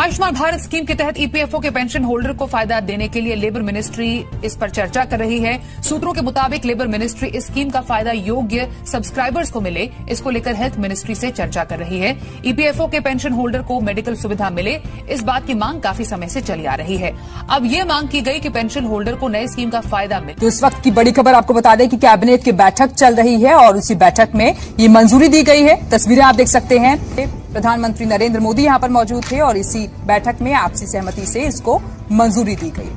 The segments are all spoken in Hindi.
आयुष्मान भारत स्कीम के तहत ईपीएफओ के पेंशन होल्डर को फायदा देने के लिए लेबर मिनिस्ट्री इस पर चर्चा कर रही है। सूत्रों के मुताबिक लेबर मिनिस्ट्री इस स्कीम का फायदा योग्य सब्सक्राइबर्स को मिले, इसको लेकर हेल्थ मिनिस्ट्री से चर्चा कर रही है। ईपीएफओ के पेंशन होल्डर को मेडिकल सुविधा मिले, इस बात की मांग काफी समय से चली आ रही है। अब ये मांग की गई कि पेंशन होल्डर को नई स्कीम का फायदा मिले। तो इस वक्त की बड़ी खबर आपको बता दें कि कैबिनेट की बैठक चल रही है और उसी बैठक में ये मंजूरी दी गई है। तस्वीरें आप देख सकते हैं। प्रधानमंत्री नरेंद्र मोदी यहां पर मौजूद थे और इसी बैठक में आपसी सहमति से इसको मंजूरी दी गई।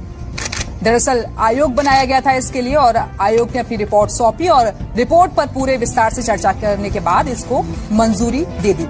दरअसल आयोग बनाया गया था इसके लिए और आयोग ने अपनी रिपोर्ट सौंपी और रिपोर्ट पर पूरे विस्तार से चर्चा करने के बाद इसको मंजूरी दे दी।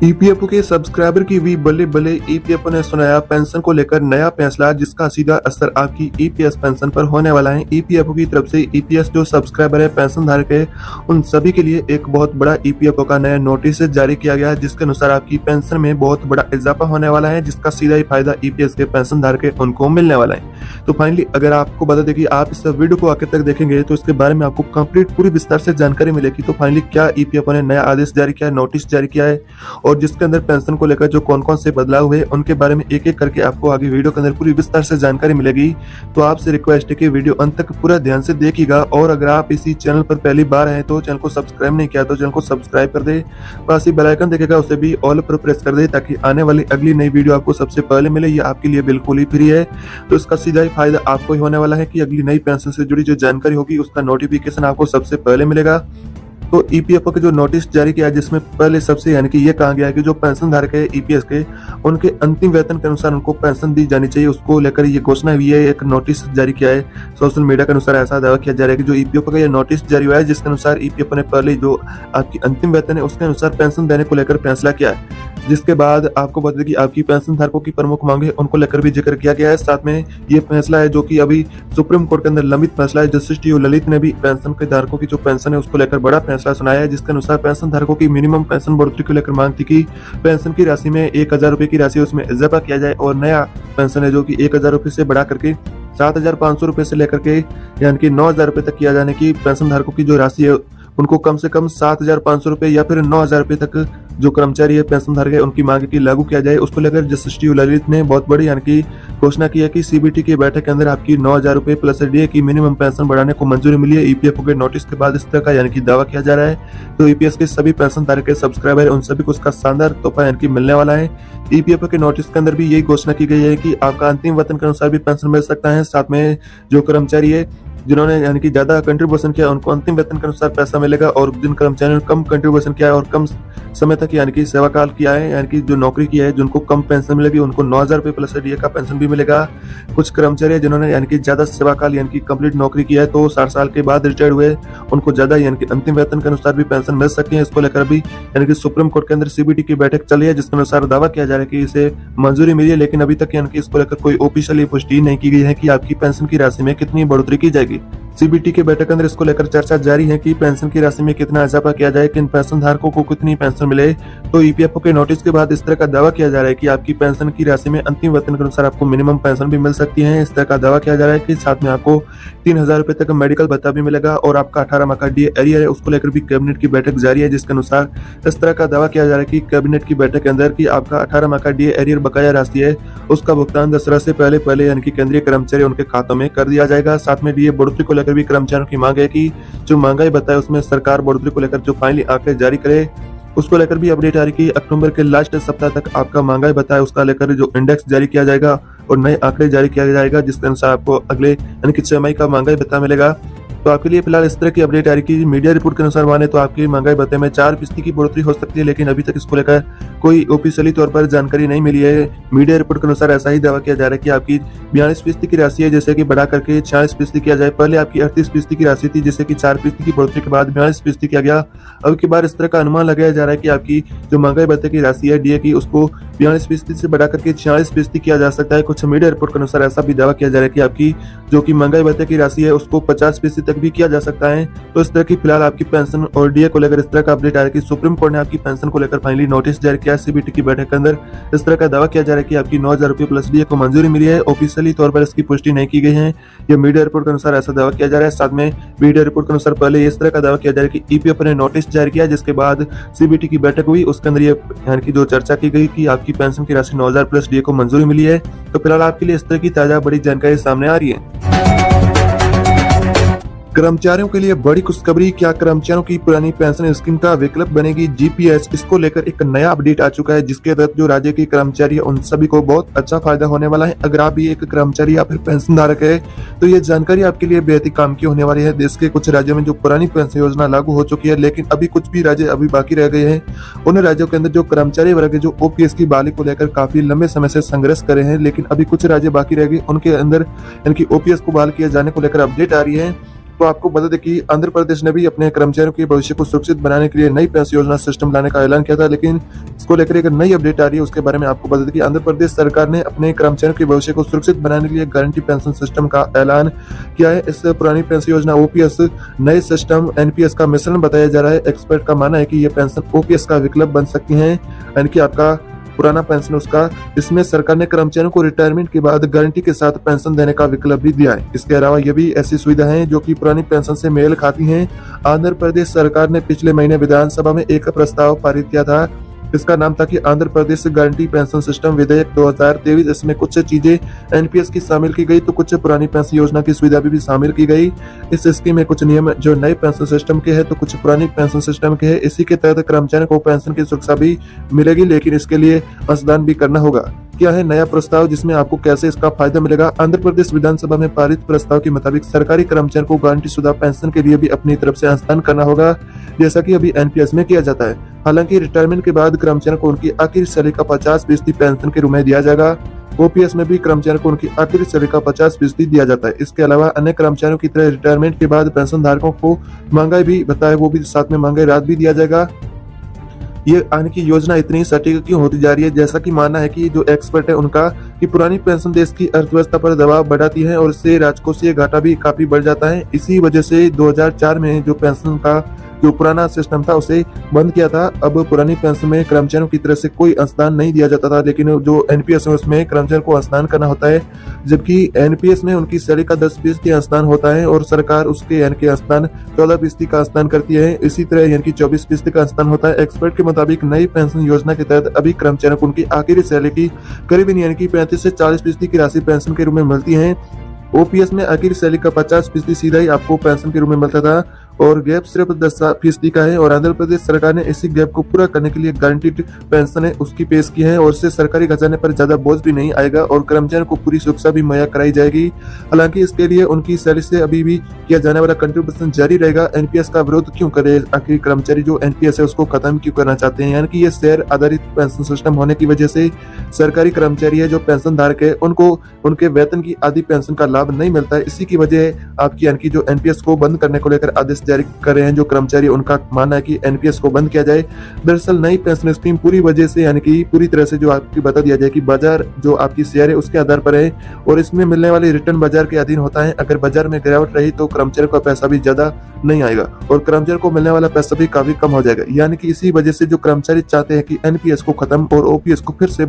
ईपीएफओ के सब्सक्राइबर की भी बल्ले बल्ले। ईपीएफओ ने सुनाया पेंशन को लेकर नया फैसला, जिसका सीधा असर आपकी ईपीएस पेंशन पर होने वाला है। ईपीएफओ की तरफ से ईपीएस जो सब्सक्राइबर है, पेंशन धारक है, उन सभी के लिए एक बहुत बड़ा ईपीएफओ का नया नोटिस जारी किया गया है, जिसके अनुसार आपकी पेंशन में बहुत बड़ा इजाफा होने वाला है, जिसका सीधा ही फायदा ईपीएस के पेंशन धारक है उनको मिलने वाला है। तो फाइनली अगर आपको बता दें कि आप इस वीडियो को आखिर तक देखेंगे तो इसके बारे में आपको कंप्लीट पूरी विस्तार से जानकारी मिलेगी। तो फाइनली क्या ईपीएफओ ने नया आदेश जारी किया है, नोटिस जारी किया है और जिसके अंदर पेंशन को लेकर जो कौन कौन से बदलाव हुए उनके बारे में एक एक करके आपको आगे वीडियो के अंदर पूरी विस्तार से जानकारी मिलेगी। तो आपसे रिक्वेस्ट है कि वीडियो अंत तक पूरा ध्यान से देखिएगा और अगर आप इसी चैनल पर पहली बार हैं तो चैनल को सब्सक्राइब नहीं किया तो चैनल को सब्सक्राइब कर दे, पास ही बेल आइकन दिखेगा उसे भी ऑल पर प्रेस कर दे ताकि आने वाली अगली नई वीडियो आपको सबसे पहले मिले। ये आपके लिए बिल्कुल ही फ्री है। तो इसका सीधा ही फायदा आपको ही होने वाला है कि अगली नई पेंशन से जुड़ी जो जानकारी होगी उसका नोटिफिकेशन आपको सबसे पहले मिलेगा। तो ईपीएफओ के जो नोटिस जारी किया है, जिसमें पहले सबसे यानी कि ये कहा गया है कि जो पेंशन धारक है ईपीएस के, उनके अंतिम वेतन के अनुसार उनको पेंशन दी जानी चाहिए, उसको लेकर ये घोषणा हुई है। एक नोटिस जारी किया है सोशल मीडिया के अनुसार, ऐसा दावा किया जा रहा है कि जो ईपीएफओ का ये नोटिस जारी हुआ है, जिसके अनुसार ईपीएफओ ने पहले जो आपकी अंतिम वेतन है उसके अनुसार पेंशन देने को लेकर फैसला किया है। जिसके बाद आपको बता दें कि आपकी पेंशन धारकों की प्रमुख मांगे उनको लेकर भी जिक्र किया गया है। साथ में ये फैसला है जो कि अभी सुप्रीम कोर्ट के अंदर लंबित फैसला है। जस्टिस टी ललित ने भी पेंशन के धारकों की जो पेंशन है उसको लेकर बड़ा फैसला सुनाया है, जिसके अनुसार पेंशन धारकों की मिनिमम पेंशन बढ़ोतरी को लेकर मांग थी कि पेंशन की राशि में 1000 रुपए की राशि उसमें इजाफा किया जाए और नया पेंशन है जो कि 1000 रुपए से बढ़ा करके 7500 रुपए से लेकर के यानी कि 9000 रुपए तक किया जाने की पेंशन धारकों की जो राशि है उनको कम से कम 7500 रुपए या फिर 9000 रुपए तक जो कर्मचारी है पेंशन धारक है उनकी मांग की लागू किया जाए। उसको लेकर जस्टिस टी ललित ने बहुत बड़ी यानी कि घोषणा की है कि सीबीटी की बैठक के अंदर आपकी 9000 रुपए प्लस डीए की मिनिमम पेंशन बढ़ाने को मंजूरी मिली है। ईपीएफओ के नोटिस के बाद इस तरह का यानी कि दावा किया जा रहा है। तो ईपीएस के सभी पेंशन धारक के सब्सक्राइबर उन सभी को उसका शानदार तोहफा यानी कि मिलने वाला है। ईपीएफओ के नोटिस के अंदर भी यही घोषणा की गई है कि आपका अंतिम वेतन के अनुसार भी पेंशन मिल सकता है। साथ में जो कर्मचारी है जिन्होंने यानी कि ज्यादा कंट्रीब्यूशन किया उनको अंतिम वेतन के अनुसार पैसा मिलेगा और जिन कर्मचारियों ने कम कंट्रीब्यूशन किया है और कम समय तक यानी कि सेवा काल किया है यानी कि जो नौकरी किया है जिनको कम पेंशन मिलेगी उनको 9000 रुपए प्लस डीए का पेंशन भी मिलेगा। कुछ कर्मचारी है जिन्होंने यानी कि ज्यादा सेवा काल यानी कि कंप्लीट नौकरी किया है तो 60 साल के बाद रिटायर्ड हुए उनको ज्यादा यानी कि अंतिम वेतन के अनुसार भी पेंशन मिल सकती है। इसको लेकर भी यानी कि सुप्रीम कोर्ट के अंदर सीबीटी की बैठक चली है, जिसके अनुसार दावा किया जा रहा है कि इसे मंजूरी मिली है, लेकिन अभी तक यानी कि इसको लेकर कोई ऑफिशियली पुष्टि नहीं की गई है कि आपकी पेंशन की राशि में कितनी बढ़ोतरी की जाएगी। सीबीटी के बैठक के अंदर इसको लेकर चर्चा जारी है कि पेंशन की राशि में कितना इजाफा किया जाए, किन पेंशन धारकों को कितनी पेंशन मिले। तो ईपीएफओ के नोटिस के बाद इस तरह का दावा किया जा रहा है कि आपकी पेंशन की राशि में अंतिम वेतन के अनुसार आपको मिनिमम पेंशन भी मिल सकती है। इस तरह का दावा किया जा रहा है कि साथ में आपको 3000 रुपए तक मेडिकल भत्ता भी मिलेगा और आपका 18 माह का डीए एरियर है उसको लेकर भी कैबिनेट की बैठक जारी है, जिसके अनुसार इस तरह का दावा किया जा रहा है कि कैबिनेट की बैठक के अंदर की आपका 18 माह का डीए एरियर बकाया राशि है उसका भुगतान दशहरा से पहले यानी कि केंद्रीय कर्मचारी उनके खातों में कर दिया जाएगा। साथ में डीए बढ़ोतरी को लेकर भी कर्मचारियों की मांग है कि जो महंगाई बताए उसमें सरकार बढ़ोतरी को लेकर जो फाइनली आंकड़े जारी करे उसको लेकर भी अपडेट आ रही कि अक्टूबर के लास्ट सप्ताह तक आपका महंगाई बताए उसका लेकर जो इंडेक्स जारी किया जाएगा और नए आंकड़े जारी किया जाएगा, जिसके अनुसार आपको अगले यानी कि 6 मई का महंगाई भत्ता मिलेगा। तो आपके लिए फिलहाल इस तरह की अपडेट आ रही कि मीडिया रिपोर्ट के अनुसार माने तो आपकी महंगाई भत्ते में 4% की बढ़ोतरी हो सकती है, लेकिन अभी तक इसको लेकर कोई ऑफिशियली तौर पर जानकारी नहीं मिली है। मीडिया रिपोर्ट के अनुसार ऐसा ही दावा किया जा रहा है कि आपकी 42% की राशि है जैसे कि बढ़ा करके 46% किया जाए। पहले आपकी 38% की राशि थी जिससे कि 4% की बढ़ोतरी के बाद 42% किया गया। अब की बार इस तरह का अनुमान लगाया जा रहा है कि आपकी जो महंगाई भत्ते की राशि है डीए की उसको 42% से बढ़ा करके 46% किया जा सकता है। कुछ मीडिया रिपोर्ट के अनुसार ऐसा भी दावा किया जा रहा है कि आपकी जो कि महंगाई भत्ते की राशि है उसको 50% तक भी किया जा सकता है। तो इस तरह की फिलहाल आपकी पेंशन और डीए को लेकर इस तरह का अपडेट आया कि सुप्रीम कोर्ट ने आपकी पेंशन को लेकर फाइनली नोटिस जारी किया। सीबीटी की बैठक के अंदर इस तरह का दावा किया जा रहा है कि आपकी 9,000 रुपये प्लस डीए को मंजूरी मिली है। ऑफिशियली तौर पर इसकी पुष्टि नहीं की गई है, यह मीडिया रिपोर्ट के अनुसार ऐसा दावा किया जा रहा है। साथ में मीडिया रिपोर्ट के अनुसार पहले इस तरह का दावा किया जा रहा है कि ईपीएफ ने नोटिस जारी किया, जिसके बाद सीबीटी की बैठक हुई, उसके अंदर ये यानी कि जो चर्चा की गई कि आपकी पेंशन की राशि 9,000 प्लस डीए को मंजूरी मिली है। तो फिलहाल आपके लिए इस तरह की ताजा बड़ी जानकारी सामने आ रही है। कर्मचारियों के लिए बड़ी खुशखबरी, क्या कर्मचारियों की पुरानी पेंशन स्कीम का विकल्प बनेगी जीपीएस? इसको लेकर एक नया अपडेट आ चुका है, जिसके तहत जो राज्य के कर्मचारी है उन सभी को बहुत अच्छा फायदा होने वाला है। अगर आप भी एक कर्मचारी या फिर पेंशन धारक है तो ये जानकारी आपके लिए बेहद ही काम की होने वाली है। देश के कुछ राज्यों में जो पुरानी पेंशन योजना लागू हो चुकी है, लेकिन अभी कुछ भी राज्य अभी बाकी रह गए हैं। उन राज्यों के अंदर जो कर्मचारी वर्ग है जो ओपीएस की बहाली को लेकर काफी लंबे समय से संघर्ष कर रहे हैं, लेकिन अभी कुछ राज्य बाकी रह गए, उनके अंदर इनकी ओपीएस को बहाल किए जाने को लेकर अपडेट आ रही है। तो आपको बता दें कि आंध्र प्रदेश ने भी अपने कर्मचारियों के भविष्य को सुरक्षित बनाने के लिए नई पेंशन योजना सिस्टम लाने का ऐलान किया था, लेकिन इसको लेकर एक नई अपडेट आ रही है। उसके बारे में आपको बता दें कि आंध्र प्रदेश सरकार ने अपने कर्मचारियों के भविष्य को सुरक्षित बनाने के लिए गारंटी पेंशन सिस्टम का ऐलान किया है। इस पुरानी पेंशन योजना ओपीएस नए सिस्टम एनपीएस का मिश्रण बताया जा रहा है। एक्सपर्ट का मानना है कि ये पेंशन ओपीएस का विकल्प बन सकती है, यानी कि आपका पुराना पेंशन उसका, इसमें सरकार ने कर्मचारियों को रिटायरमेंट के बाद गारंटी के साथ पेंशन देने का विकल्प भी दिया है। इसके अलावा ये भी ऐसी सुविधा है जो कि पुरानी पेंशन से मेल खाती हैं। आंध्र प्रदेश सरकार ने पिछले महीने विधानसभा में एक प्रस्ताव पारित किया था, इसका नाम था कि Andhra Pradesh guarantee pension system विधेयक 2023। इसमें कुछ चीजें एनपीएस की शामिल की गई तो कुछ पुरानी पेंशन योजना की सुविधा भी शामिल की गई। इस स्कीम में कुछ नियम जो नए पेंशन सिस्टम के हैं तो कुछ पुरानी पेंशन सिस्टम के हैं। इसी के तहत कर्मचारियों को पेंशन की सुरक्षा भी मिलेगी, लेकिन इसके लिए मतदान भी करना होगा। क्या है नया प्रस्ताव जिसमें आपको कैसे इसका फायदा मिलेगा? आंध्र प्रदेश विधानसभा में पारित प्रस्ताव के मुताबिक सरकारी कर्मचारियों को गारंटी शुदा पेंशन के लिए भी अपनी तरफ से हस्तांतरण करना होगा, जैसा कि अभी एनपीएस में किया जाता है। हालांकि रिटायरमेंट के बाद कर्मचारियों को उनकी आखिरी सैलरी का 50% पेंशन के रूप में दिया जाएगा। ओपीएस में भी कर्मचारियों को उनकी आखिरी सैलरी का 50% दिया जाता है। इसके अलावा अन्य कर्मचारियों की तरह रिटायरमेंट के बाद पेंशन धारकों को महंगाई भी बताए, वो भी साथ में महंगाई राहत भी दिया जाएगा। ये आने की योजना इतनी सटीक क्यों होती जा रही है? जैसा कि मानना है कि जो एक्सपर्ट है उनका कि पुरानी पेंशन देश की अर्थव्यवस्था पर दबाव बढ़ाती है और इससे राजकोषीय घाटा भी काफी बढ़ जाता है। इसी वजह से 2004 में जो पेंशन का जो पुराना सिस्टम था उसे बंद किया था। अब पुरानी पेंशन में कर्मचारियों की तरफ से कोई अंशदान नहीं दिया जाता था, लेकिन जो एनपीएस है उसमें कर्मचारियों को अंशदान करना होता है, जबकि एनपीएस में उनकी सैलरी का 10% अंशदान होता है और सरकार उसके यानी कि अंशदान 14% का अंशदान करती है। इसी तरह यानी कि 24% का अंशदान होता है। एक्सपर्ट के मुताबिक नई पेंशन योजना के तहत अभी कर्मचारियों को उनकी आखिरी सैलरी की करीबन यानी कि 35 से 40% की राशि पेंशन के रूप में मिलती है। ओपीएस में आखिरी सैलरी का 50% सीधा ही आपको पेंशन के रूप में मिलता था और गैप सिर्फ 10% का है। और आंध्र प्रदेश सरकार ने इसी गैप को पूरा करने के लिए गारंटीड पेंशन है उसकी पेश की है और इससे सरकारी खजाने पर ज्यादा बोझ भी नहीं आएगा और कर्मचारियों को पूरी सुरक्षा भी मुहैया कराई जाएगी। हालांकि इसके लिए उनकी सैलरी से अभी भी किया जाने वाला कंट्रीब्यूशन जारी रहेगा। एनपीएस का विरोध क्यों करे? आखिर कर्मचारी जो एनपीएस है उसको खत्म क्यों करना चाहते हैं? यानी कि ये शेयर आधारित पेंशन सिस्टम होने की वजह से सरकारी कर्मचारी है जो पेंशन धारक है उनको उनके वेतन की आधी पेंशन का लाभ नहीं मिलता है। इसी की वजह आपकी यानी कि जो एनपीएस को बंद करने को लेकर आदेश जारी कर रहे हैं जो कर्मचारी, उनका मानना है कि एनपीएस को बंद किया जाए। दरअसल नई पेंशन स्कीम पूरी वजह से यानी कि पूरी तरह से जो आपकी बता दिया जाए कि बाजार जो आपकी शेयर है उसके आधार पर है और इसमें मिलने वाली रिटर्न बाजार के अधीन होता है। अगर बाजार में गिरावट रही तो कर्मचारी का पैसा भी ज्यादा नहीं आएगा और कर्मचारी को मिलने वाला पैसा भी काफी कम हो जाएगा। यानी कि इसी वजह से जो कर्मचारी चाहते हैं कि एनपीएस को खत्म और ओपीएस को फिर से